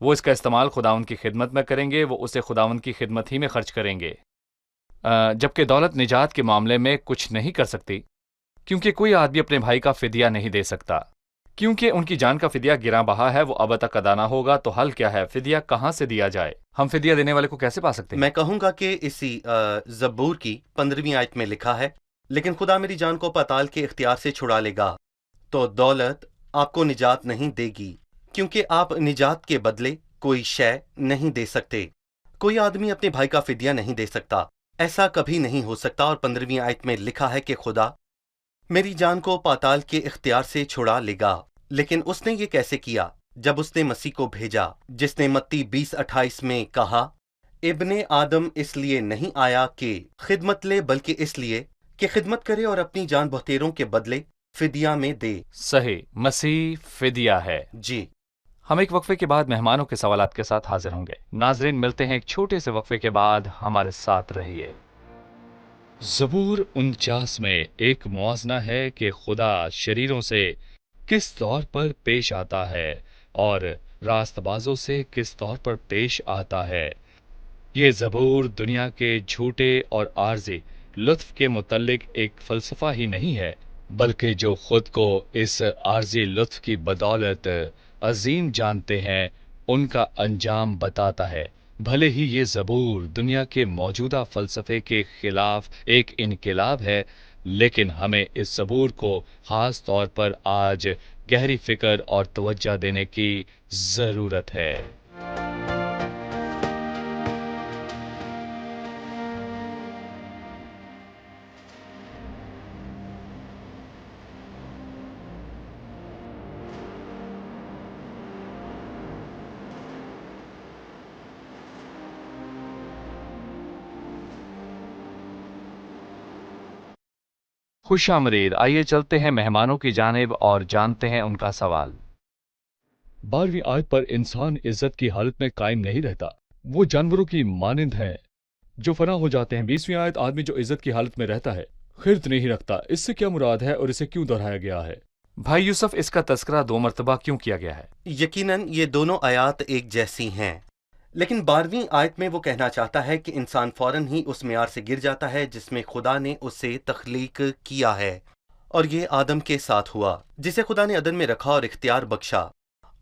وہ اس کا استعمال خداوند کی خدمت میں کریں گے، وہ اسے خداوند کی خدمت ہی میں خرچ کریں گے، جبکہ دولت نجات کے معاملے میں کچھ نہیں کر سکتی، کیونکہ کوئی آدمی اپنے بھائی کا فدیہ نہیں دے سکتا، کیونکہ ان کی جان کا فدیہ گراں بہا ہے، وہ اب تک ادا نہ ہوگا۔ تو حل کیا ہے؟ فدیہ کہاں سے دیا جائے؟ ہم فدیہ دینے والے کو کیسے پا سکتے ہیں؟ میں کہوں گا کہ اسی زبور کی 15ویں آیت میں لکھا ہے، لیکن خدا میری جان کو پاتال کے اختیار سے چھڑا لے گا، تو دولت آپ کو نجات نہیں دے گی، کیونکہ آپ نجات کے بدلے کوئی شے نہیں دے سکتے۔ کوئی آدمی اپنے بھائی کا فدیہ نہیں دے سکتا، ایسا کبھی نہیں ہو سکتا۔ اور 15ویں آیت میں لکھا ہے کہ خدا میری جان کو پاتال کے اختیار سے چھڑا لے گا، لیکن اس نے یہ کیسے کیا؟ جب اس نے مسیح کو بھیجا، جس نے متی 20:28 میں کہا، ابن آدم اس لیے نہیں آیا کہ خدمت لے، بلکہ اس لیے کہ خدمت کرے اور اپنی جان بہتیروں کے بدلے فدیہ میں دے۔ صحیح، مسیح فدیہ ہے۔ جی، ہم ایک وقفے کے بعد مہمانوں کے سوالات کے ساتھ حاضر ہوں گے۔ ناظرین، ملتے ہیں ایک چھوٹے سے وقفے کے بعد، ہمارے ساتھ رہیے۔ زبور 49 میں ایک موازنہ ہے کہ خدا شریروں سے کس طور پر پیش آتا ہے اور راست بازوں سے کس طور پر پیش آتا ہے۔ یہ زبور دنیا کے جھوٹے اور عارضی لطف کے متعلق ایک فلسفہ ہی نہیں ہے، بلکہ جو خود کو اس عارضی لطف کی بدولت عظیم جانتے ہیں ان کا انجام بتاتا ہے۔ بھلے ہی یہ زبور دنیا کے موجودہ فلسفے کے خلاف ایک انقلاب ہے، لیکن ہمیں اس زبور کو خاص طور پر آج گہری فکر اور توجہ دینے کی ضرورت ہے۔ خوش آمدید، آئیے چلتے ہیں مہمانوں کی جانب اور جانتے ہیں ان کا سوال۔ 12ویں آیت پر انسان عزت کی حالت میں قائم نہیں رہتا، وہ جانوروں کی مانند ہے جو فنا ہو جاتے ہیں۔ 20ویں آیت آدمی جو عزت کی حالت میں رہتا ہے خرد نہیں رکھتا، اس سے کیا مراد ہے اور اسے کیوں دہرایا گیا ہے؟ بھائی یوسف، اس کا تذکرہ 2 مرتبہ کیوں کیا گیا ہے؟ یقیناً یہ دونوں آیات ایک جیسی ہیں، لیکن 12ویں آیت میں وہ کہنا چاہتا ہے کہ انسان فوراً ہی اس معیار سے گر جاتا ہے جس میں خدا نے اسے تخلیق کیا ہے، اور یہ آدم کے ساتھ ہوا، جسے خدا نے عدن میں رکھا اور اختیار بخشا،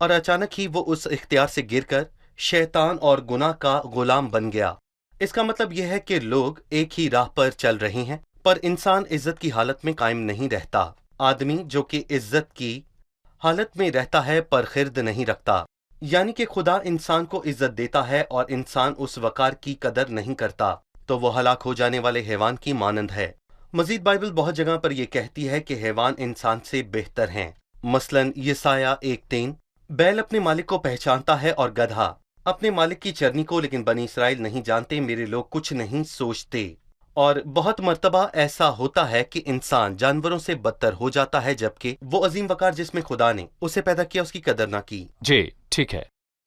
اور اچانک ہی وہ اس اختیار سے گر کر شیطان اور گناہ کا غلام بن گیا۔ اس کا مطلب یہ ہے کہ لوگ ایک ہی راہ پر چل رہے ہیں، پر انسان عزت کی حالت میں قائم نہیں رہتا۔ آدمی جو کہ عزت کی حالت میں رہتا ہے پر خرد نہیں رکھتا، یعنی کہ خدا انسان کو عزت دیتا ہے اور انسان اس وقار کی قدر نہیں کرتا، تو وہ ہلاک ہو جانے والے حیوان کی مانند ہے۔ مزید بائبل بہت جگہ پر یہ کہتی ہے کہ حیوان انسان سے بہتر ہیں، مثلاً یسایہ 1:3، بیل اپنے مالک کو پہچانتا ہے اور گدھا اپنے مالک کی چرنی کو، لیکن بنی اسرائیل نہیں جانتے، میرے لوگ کچھ نہیں سوچتے۔ اور بہت مرتبہ ایسا ہوتا ہے کہ انسان جانوروں سے بدتر ہو جاتا ہے، جبکہ وہ عظیم وقار جس میں خدا نے اسے پیدا کیا اس کی قدر نہ کی۔ جی ٹھیک ہے۔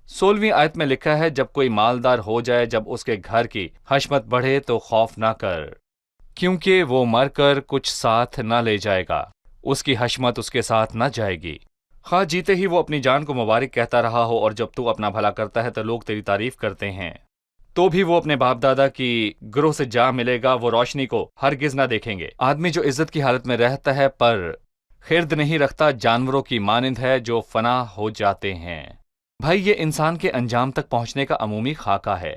16ویں آیت میں لکھا ہے، جب کوئی مالدار ہو جائے، جب اس کے گھر کی حشمت بڑھے تو خوف نہ کر، کیونکہ وہ مر کر کچھ ساتھ نہ لے جائے گا، اس کی حشمت اس کے ساتھ نہ جائے گی۔ خواہ جیتے ہی وہ اپنی جان کو مبارک کہتا رہا ہو، اور جب تو اپنا بھلا کرتا ہے تو لوگ تیری تعریف کرتے ہیں، تو بھی وہ اپنے باپ دادا کی گروہ سے جا ملے گا، وہ روشنی کو ہرگز نہ دیکھیں گے۔ آدمی جو عزت کی حالت میں رہتا ہے پر خرد نہیں رکھتا، جانوروں کی مانند ہے جو فنا ہو جاتے ہیں۔ بھائی، یہ انسان کے انجام تک پہنچنے کا عمومی خاکہ ہے،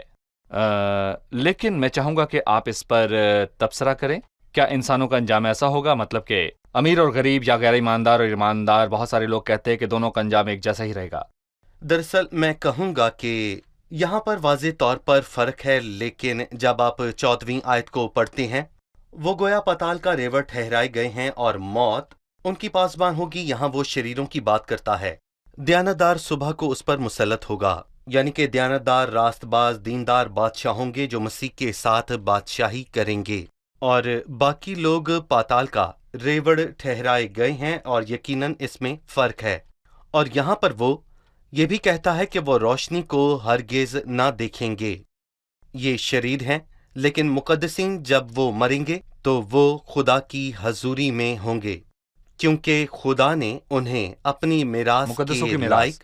لیکن میں چاہوں گا کہ آپ اس پر تبصرہ کریں۔ کیا انسانوں کا انجام ایسا ہوگا، مطلب کہ امیر اور غریب یا غیر ایماندار اور ایماندار؟ بہت سارے لوگ کہتے ہیں کہ دونوں کا انجام ایک جیسا ہی رہے گا۔ دراصل میں کہوں گا کہ یہاں پر واضح طور پر فرق ہے، لیکن جب آپ 14ویں آیت کو پڑھتے ہیں، وہ گویا پتال کا ریوڑ ٹھہرائے گئے ہیں اور موت ان کی پاسبان ہوگی۔ یہاں وہ شریروں کی بات کرتا ہے۔ دیانتدار صبح کو اس پر مسلط ہوگا، یعنی کہ دیانتدار، راست باز، دیندار بادشاہ ہوں گے جو مسیح کے ساتھ بادشاہی کریں گے، اور باقی لوگ پاتال کا ریوڑ ٹھہرائے گئے ہیں، اور یقیناً اس میں فرق ہے۔ اور یہاں پر وہ یہ بھی کہتا ہے کہ وہ روشنی کو ہرگز نہ دیکھیں گے۔ یہ شریر ہیں، لیکن مقدسین جب وہ مریں گے تو وہ خدا کی حضوری میں ہوں گے، کیونکہ خدا نے انہیں اپنی میراث مقدسوں کی کے میراث۔ لائق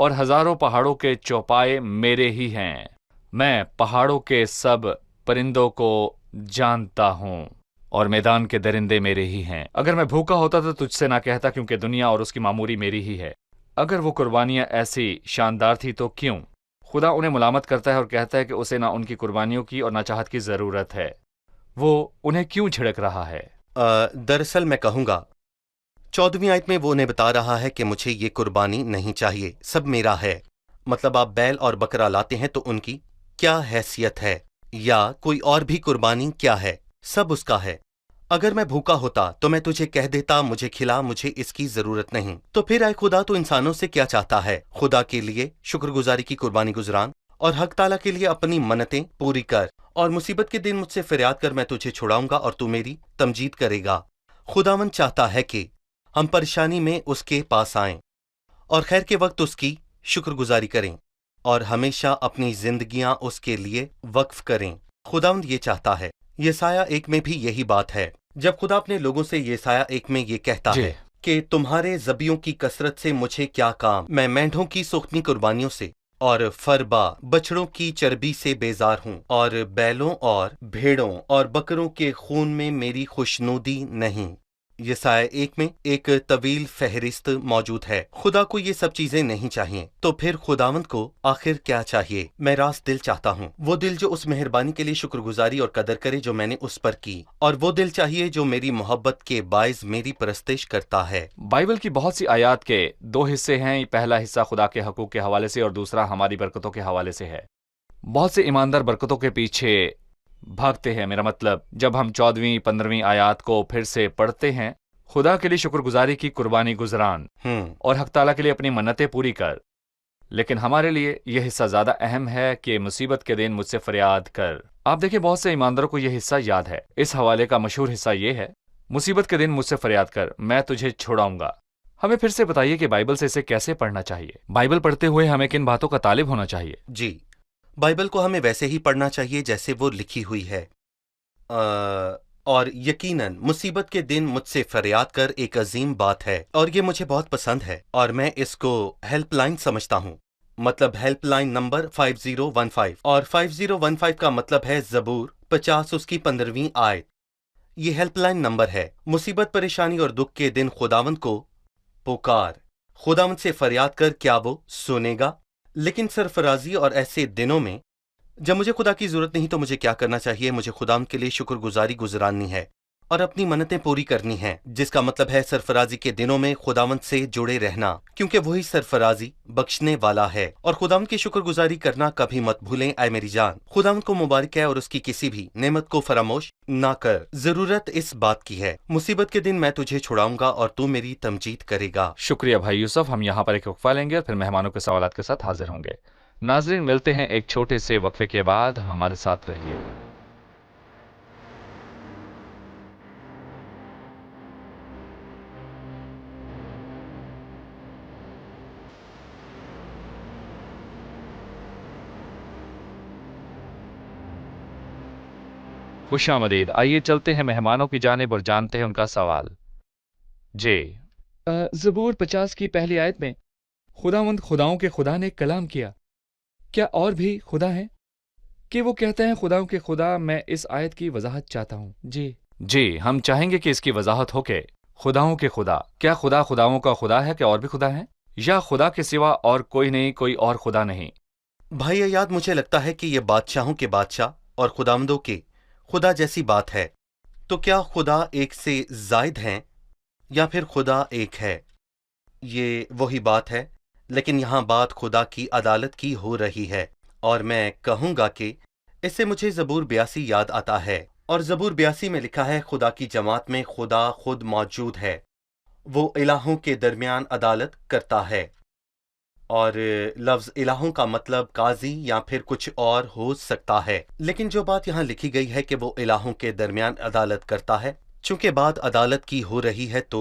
اور ہزاروں پہاڑوں کے چوپائے میرے ہی ہیں. میں پہاڑوں کے سب پرندوں کو جانتا ہوں اور میدان کے درندے میرے ہی ہیں. اگر میں بھوکا ہوتا تو تجھ سے نہ کہتا، کیونکہ دنیا اور اس کی معموری میری ہی ہے. اگر وہ قربانیاں ایسی شاندار تھی تو کیوں؟ خدا انہیں ملامت کرتا ہے اور کہتا ہے کہ اسے نہ ان کی قربانیوں کی اور نہ چاہت کی ضرورت ہے. وہ انہیں کیوں جھڑک رہا ہے؟ دراصل میں کہوں گا 14ویں آیت میں وہ انہیں بتا رہا ہے کہ مجھے یہ قربانی نہیں چاہیے، سب میرا ہے. مطلب آپ بیل اور بکرا لاتے ہیں تو ان کی کیا حیثیت ہے، یا کوئی اور بھی قربانی کیا ہے، سب اس کا ہے. اگر میں بھوکا ہوتا تو میں تجھے کہہ دیتا مجھے کھلا، مجھے اس کی ضرورت نہیں. تو پھر اے خدا تو انسانوں سے کیا چاہتا ہے؟ خدا کے لیے شکر گزاری کی قربانی گزران اور حق تعالیٰ کے لیے اپنی منتیں پوری کر، اور مصیبت کے دن مجھ سے فریاد کر، میں تجھے چھڑاؤں گا اور تو میری تمجید کرے گا. خداوند چاہتا ہے کہ ہم پریشانی میں اس کے پاس آئیں اور خیر کے وقت اس کی شکر گزاری کریں اور ہمیشہ اپنی زندگیاں اس کے لیے وقف کریں. خداوند یہ چاہتا ہے. یسایہ 1 میں بھی یہی بات ہے. جب خدا اپنے لوگوں سے یسایہ 1 میں یہ کہتا جی. ہے کہ تمہارے ذبیحوں کی کثرت سے مجھے کیا کام، میں مینڈھوں کی سوختنی قربانیوں سے اور فربا بچڑوں کی چربی سے بیزار ہوں، اور بیلوں اور بھیڑوں اور بکروں کے خون میں میری خوشنودی نہیں. یسایہ 1 میں ایک طویل فہرست موجود ہے. خدا کو یہ سب چیزیں نہیں چاہیے، تو پھر خداوند کو آخر کیا چاہیے؟ میں راست دل چاہتا ہوں، وہ دل جو اس مہربانی کے لیے شکر گزاری اور قدر کرے جو میں نے اس پر کی، اور وہ دل چاہیے جو میری محبت کے باعث میری پرستش کرتا ہے. بائبل کی بہت سی آیات کے 2 حصے ہیں. پہلا حصہ خدا کے حقوق کے حوالے سے اور دوسرا ہماری برکتوں کے حوالے سے ہے. بہت سے ایماندار برکتوں کے پیچھے بھاگتے ہیں. میرا مطلب جب ہم 14ویں 15ویں آیات کو پھر سے پڑھتے ہیں، خدا کے لیے شکر گزاری کی قربانی گزران اور حق تعالیٰ کے لیے اپنی منتیں پوری کر. لیکن ہمارے لیے یہ حصہ زیادہ اہم ہے کہ مصیبت کے دن مجھ سے فریاد کر. آپ دیکھیں بہت سے ایمانداروں کو یہ حصہ یاد ہے. اس حوالے کا مشہور حصہ یہ ہے، مصیبت کے دن مجھ سے فریاد کر، میں تجھے چھڑاؤں گا. ہمیں پھر سے بتائیے کہ بائبل سے اسے کیسے پڑھنا چاہیے. بائبل پڑھتے ہوئے ہمیں کن باتوں کا طالب ہونا چاہیے؟ جی، بائبل کو ہمیں ویسے ہی پڑھنا چاہیے جیسے وہ لکھی ہوئی ہے. اور یقیناً مصیبت کے دن مجھ سے فریاد کر ایک عظیم بات ہے، اور یہ مجھے بہت پسند ہے، اور میں اس کو ہیلپ لائن سمجھتا ہوں. مطلب ہیلپ لائن نمبر 5015، اور 5015 کا مطلب ہے زبور 50 اس کی 15ویں آیت. یہ ہیلپ لائن نمبر ہے. مصیبت، پریشانی اور دکھ کے دن خداوند کو پکار، خداوند سے فریاد کر، کیا وہ سنے گا؟ لیکن سرفرازی اور ایسے دنوں میں جب مجھے خدا کی ضرورت نہیں تو مجھے کیا کرنا چاہیے؟ مجھے خداوند کے لیے شکر گزاری گزرانی ہے اور اپنی منتیں پوری کرنی ہیں، جس کا مطلب ہے سرفرازی کے دنوں میں خداوند سے جڑے رہنا، کیونکہ وہی سرفرازی بخشنے والا ہے. اور خداوند کی شکر گزاری کرنا کبھی مت بھولیں اے میری جان. خداوند کو مبارک ہے اور اس کی کسی بھی نعمت کو فراموش نہ کر. ضرورت اس بات کی ہے، مصیبت کے دن میں تجھے چھڑاؤں گا اور تو میری تمجید کرے گا. شکریہ بھائی یوسف. ہم یہاں پر ایک وقفہ لیں گے اور پھر مہمانوں کے سوالات کے ساتھ حاضر ہوں گے. ناظرین، ملتے ہیں ایک چھوٹے سے وقفے کے بعد. ہمارے ساتھ رہیے. خوش آمدید. آئیے چلتے ہیں مہمانوں کی جانب اور جانتے ہیں ان کا سوال. جی. زبور 50 کی پہلی آیت میں خداوند خداؤں کے خدا نے کلام کیا. کیا اور بھی خدا ہیں کہ وہ کہتے ہیں خداؤں کے خدا؟ میں اس آیت کی وضاحت چاہتا ہوں. جی، ہم چاہیں گے کہ اس کی وضاحت ہو کہ خداؤں کے خدا، کیا خدا خداؤں کا خدا ہے کہ اور بھی خدا ہیں، یا خدا کے سوا اور کوئی نہیں، کوئی اور خدا نہیں؟ بھائی یاد مجھے لگتا ہے کہ یہ بادشاہوں کے بادشاہ اور خداوندوں کے خدا جیسی بات ہے. تو کیا خدا ایک سے زائد ہیں یا پھر خدا ایک ہے؟ یہ وہی بات ہے، لیکن یہاں بات خدا کی عدالت کی ہو رہی ہے، اور میں کہوں گا کہ اس سے مجھے زبور 82 یاد آتا ہے. اور زبور 82 میں لکھا ہے خدا کی جماعت میں خدا خود موجود ہے، وہ الہوں کے درمیان عدالت کرتا ہے. اور لفظ الہوں کا مطلب قاضی یا پھر کچھ اور ہو سکتا ہے، لیکن جو بات یہاں لکھی گئی ہے کہ وہ الہوں کے درمیان عدالت کرتا ہے، چونکہ بات عدالت کی ہو رہی ہے تو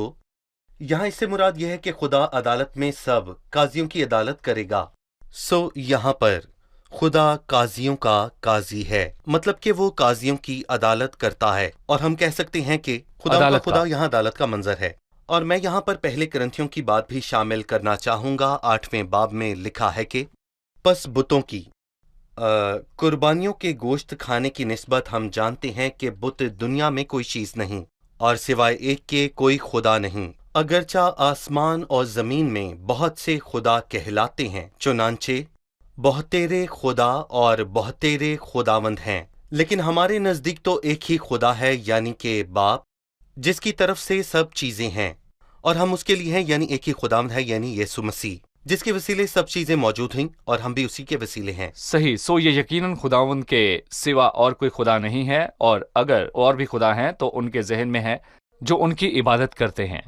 یہاں اس سے مراد یہ ہے کہ خدا عدالت میں سب قاضیوں کی عدالت کرے گا. یہاں پر خدا قاضیوں کا قاضی ہے، مطلب کہ وہ قاضیوں کی عدالت کرتا ہے، اور ہم کہہ سکتے ہیں کہ خدا کا خدا یہاں عدالت کا منظر ہے. اور میں یہاں پر پہلے کرنتھیوں کی بات بھی شامل کرنا چاہوں گا۔ 8ویں باب میں لکھا ہے کہ پس بتوں کی قربانیوں کے گوشت کھانے کی نسبت ہم جانتے ہیں کہ بت دنیا میں کوئی چیز نہیں، اور سوائے ایک کے کوئی خدا نہیں، اگرچہ آسمان اور زمین میں بہت سے خدا کہلاتے ہیں، چنانچہ بہتیرے خدا اور بہتیرے خداوند ہیں، لیکن ہمارے نزدیک تو ایک ہی خدا ہے، یعنی کہ باپ، جس کی طرف سے سب چیزیں ہیں، اور ہم اس کے لیے ہیں، یعنی ایک ہی خداوند ہے، یعنی یسوع مسیح، جس کے وسیلے سب چیزیں موجود ہیں، اور ہم بھی اسی کے وسیلے ہیں۔ صحیح، سو یہ یقیناً خداوند کے سوا اور کوئی خدا نہیں ہے، اور اگر اور بھی خدا ہیں تو ان کے ذہن میں ہے جو ان کی عبادت کرتے ہیں۔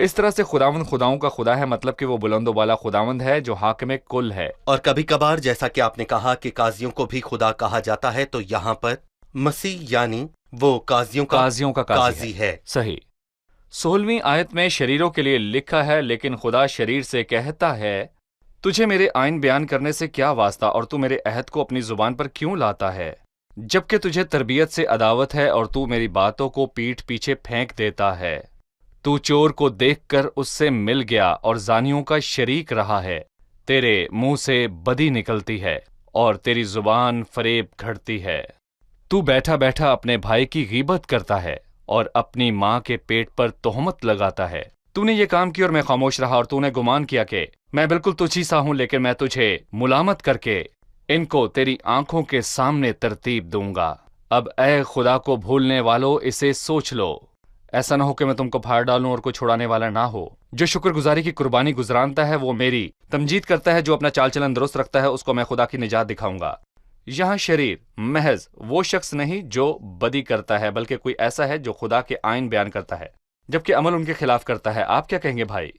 اس طرح سے خداوند خداؤں کا خدا ہے، مطلب کہ وہ بلند و بالا خداوند ہے جو حاکم کل ہے۔ اور کبھی کبھار جیسا کہ آپ نے کہا کہ قاضیوں کو بھی خدا کہا جاتا ہے، تو یہاں پر مسیح یعنی وہ قاضیوں کا قاضی ہے۔ صحیح۔ 16ویں آیت میں شریروں کے لیے لکھا ہے، لیکن خدا شریر سے کہتا ہے تجھے میرے آئین بیان کرنے سے کیا واسطہ، اور تو میرے عہد کو اپنی زبان پر کیوں لاتا ہے، جبکہ تجھے تربیت سے عداوت ہے اور تو میری باتوں کو پیٹھ پیچھے پھینک دیتا ہے۔ تو چور کو دیکھ کر اس سے مل گیا اور زانیوں کا شریک رہا ہے، تیرے منہ سے بدی نکلتی ہے اور تیری زبان فریب گھڑتی ہے۔ تو بیٹھا بیٹھا اپنے بھائی کی غیبت کرتا ہے اور اپنی ماں کے پیٹ پر تہمت لگاتا ہے۔ تو نے یہ کام کیا اور میں خاموش رہا، اور تو نے گمان کیا کہ میں بالکل تجھ ہی سا ہوں، لیکن میں تجھے ملامت کر کے ان کو تیری آنکھوں کے سامنے ترتیب دوں گا۔ اب اے خدا کو بھولنے والو، اسے سوچ لو، ایسا نہ ہو کہ میں تم کو پھاڑ ڈالوں اور کوئی چھڑانے والا نہ ہو۔ جو شکر گزاری کی قربانی گزرانتا ہے وہ میری تمجید کرتا ہے، جو اپنا چال چلن درست رکھتا ہے اس کو میں خدا کی نجات دکھاؤں گا۔ یہاں شریر محض وہ شخص نہیں جو بدی کرتا ہے، بلکہ کوئی ایسا ہے جو خدا کے آئین بیان کرتا ہے جبکہ عمل ان کے خلاف کرتا ہے۔ آپ کیا کہیں گے بھائی؟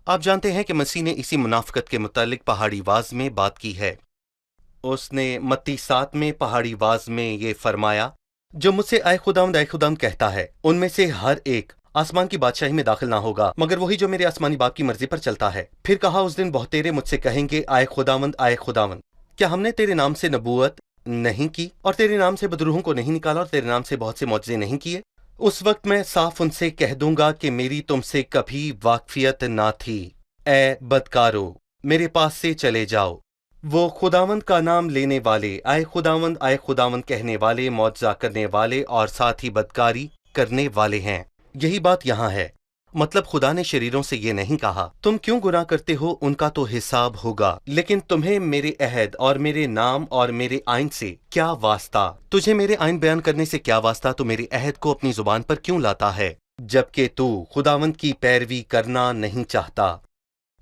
آپ جانتے ہیں کہ مسیح نے اسی منافقت کے متعلق پہاڑی واز میں بات کی ہے۔ اس نے متی 7 میں پہاڑی واز میں یہ فرمایا، جو مجھ سے اے خداوند کہتا ہے، ان میں سے ہر ایک آسمان کی بادشاہی میں داخل نہ ہوگا، مگر وہی جو میرے آسمانی باپ کی مرضی پر چلتا ہے۔ پھر کہا، اس دن بہتیرے مجھ سے کہیں گے، اے خداوند، کیا ہم نے تیرے نام سے نبوت نہیں کی، اور تیرے نام سے بدروحوں کو نہیں نکالا، اور تیرے نام سے بہت سے معجزے نہیں کیے؟ اس وقت میں صاف ان سے کہہ دوں گا کہ میری تم سے کبھی واقفیت نہ تھی، اے بدکارو، میرے پاس سے چلے جاؤ۔ وہ خداوند کا نام لینے والے، اے خداوند کہنے والے، معجزہ کرنے والے اور ساتھ ہی بدکاری کرنے والے ہیں۔ یہی بات یہاں ہے، مطلب خدا نے شریروں سے یہ نہیں کہا تم کیوں گناہ کرتے ہو، ان کا تو حساب ہوگا، لیکن تمہیں میرے عہد اور میرے نام اور میرے آئین سے کیا واسطہ؟ تجھے میرے آئین بیان کرنے سے کیا واسطہ؟ تو میرے عہد کو اپنی زبان پر کیوں لاتا ہے؟ جبکہ تو خداوند کی پیروی کرنا نہیں چاہتا،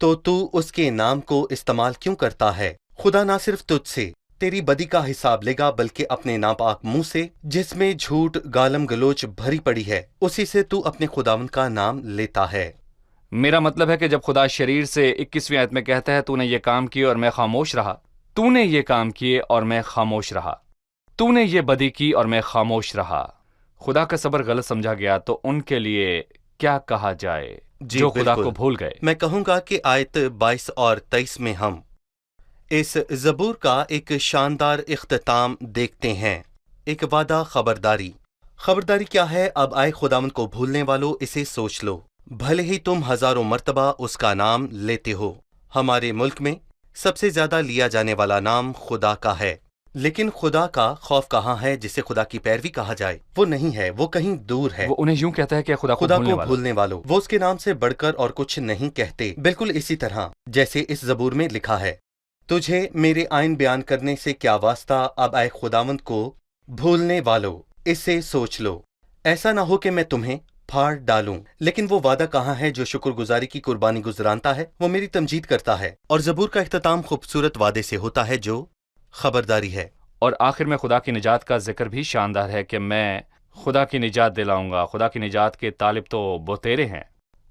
تو اس کے نام کو استعمال کیوں کرتا ہے؟ خدا نہ صرف تجھ سے تیری بدی کا حساب لے گا، بلکہ اپنے ناپاک منہ سے جس میں جھوٹ گالم گلوچ بھری پڑی ہے، اسی سے تو اپنے خداوند کا نام لیتا ہے۔ میرا مطلب ہے کہ جب خدا شریر سے 21ویں آیت میں کہتا ہے تو نے یہ کام کیے اور میں خاموش رہا، تو نے یہ کام کیے اور میں خاموش رہا، تو نے یہ بدی کی اور میں خاموش رہا، خدا کا صبر غلط سمجھا گیا تو ان کے لیے کیا کہا جائے جو خدا کو بھول گئے؟ میں کہوں گا کہ آیت 22 اور 23 میں ہم اس زبور کا ایک شاندار اختتام دیکھتے ہیں، ایک وعدہ خبرداری کیا ہے؟ اب آئے خداوند کو بھولنے والو، اسے سوچ لو، بھلے ہی تم ہزاروں مرتبہ اس کا نام لیتے ہو۔ ہمارے ملک میں سب سے زیادہ لیا جانے والا نام خدا کا ہے، لیکن خدا کا خوف کہاں ہے جسے خدا کی پیروی کہا جائے؟ وہ نہیں ہے، وہ کہیں دور ہے۔ وہ انہیں یوں کہتا ہے کہ خدا کو بھولنے والو، وہ اس کے نام سے بڑھ کر اور کچھ نہیں کہتے، بالکل اسی طرح جیسے اس زبور میں لکھا ہے، تجھے میرے آئین بیان کرنے سے کیا واسطہ؟ اب اے خداوند کو بھولنے والو، اسے سوچ لو، ایسا نہ ہو کہ میں تمہیں پھاڑ ڈالوں۔ لیکن وہ وعدہ کہاں ہے جو شکر گزاری کی قربانی گزرانتا ہے؟ وہ میری تمجید کرتا ہے، اور زبور کا اختتام خوبصورت وعدے سے ہوتا ہے جو خبرداری ہے۔ اور آخر میں خدا کی نجات کا ذکر بھی شاندار ہے کہ میں خدا کی نجات دلاؤں گا۔ خدا کی نجات کے طالب تو بہتیرے ہیں،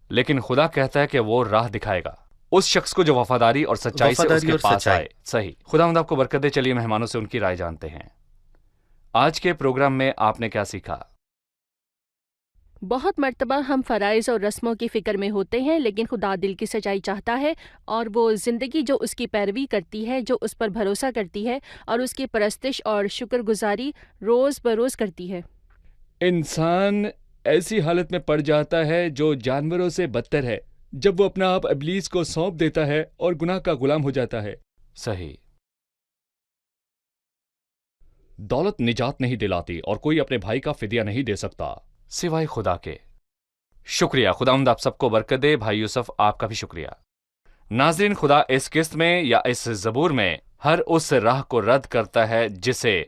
لیکن خدا کہتا ہے کہ وہ راہ دکھائے گا اس شخص کو جو وفاداری اور سچائی سے اس کے پاس آئے۔ صحیح، خداوند آپ کو برکت دے۔ چلیے مہمانوں سے ان کی رائے جانتے ہیں۔ آج کے پروگرام میں آپ نے کیا سیکھا؟ بہت مرتبہ ہم فرائض اور رسموں کی فکر میں ہوتے ہیں، لیکن خدا دل کی سچائی چاہتا ہے، اور وہ زندگی جو اس کی پیروی کرتی ہے، جو اس پر بھروسہ کرتی ہے اور اس کی پرستش اور شکر گزاری روز بروز کرتی ہے۔ انسان ایسی حالت میں پڑ جاتا ہے جو جانوروں سے بدتر ہے جب وہ اپنا آپ ابلیس کو سونپ دیتا ہے اور گناہ کا غلام ہو جاتا ہے۔ صحیح۔ دولت نجات نہیں دلاتی اور کوئی اپنے بھائی کا فدیہ نہیں دے سکتا سوائے خدا کے۔ شکریہ، خداوند آپ سب کو برکت دے۔ بھائی یوسف آپ کا بھی شکریہ۔ ناظرین، خدا اس قسط میں یا اس زبور میں ہر اس راہ کو رد کرتا ہے جسے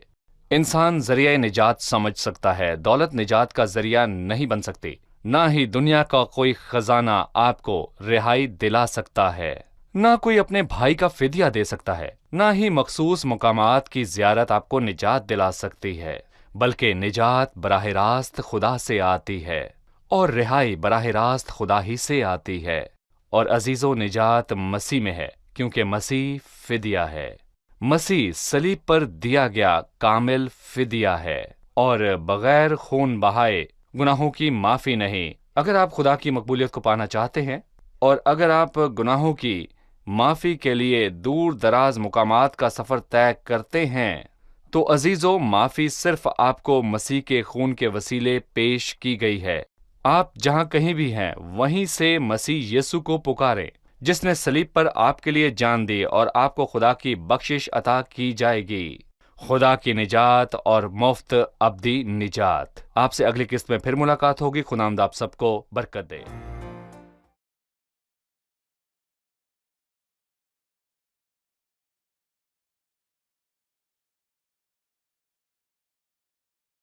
انسان ذریعہ نجات سمجھ سکتا ہے۔ دولت نجات کا ذریعہ نہیں بن سکتی، نہ ہی دنیا کا کوئی خزانہ آپ کو رہائی دلا سکتا ہے، نہ کوئی اپنے بھائی کا فدیہ دے سکتا ہے، نہ ہی مخصوص مقامات کی زیارت آپ کو نجات دلا سکتی ہے، بلکہ نجات براہ راست خدا سے آتی ہے اور رہائی براہ راست خدا ہی سے آتی ہے۔ اور عزیزو، نجات مسیح میں ہے، کیونکہ مسیح فدیہ ہے۔ مسیح صلیب پر دیا گیا کامل فدیہ ہے اور بغیر خون بہائے گناہوں کی معافی نہیں۔ اگر آپ خدا کی مقبولیت کو پانا چاہتے ہیں اور اگر آپ گناہوں کی معافی کے لیے دور دراز مقامات کا سفر طے کرتے ہیں تو عزیزو، معافی صرف آپ کو مسیح کے خون کے وسیلے پیش کی گئی ہے۔ آپ جہاں کہیں بھی ہیں وہیں سے مسیح یسوع کو پکاریں، جس نے صلیب پر آپ کے لیے جان دی، اور آپ کو خدا کی بخشش عطا کی جائے گی، خدا کی نجات اور مفت ابدی نجات۔ آپ سے اگلی قسط میں پھر ملاقات ہوگی۔ خداوند آپ سب کو برکت دے۔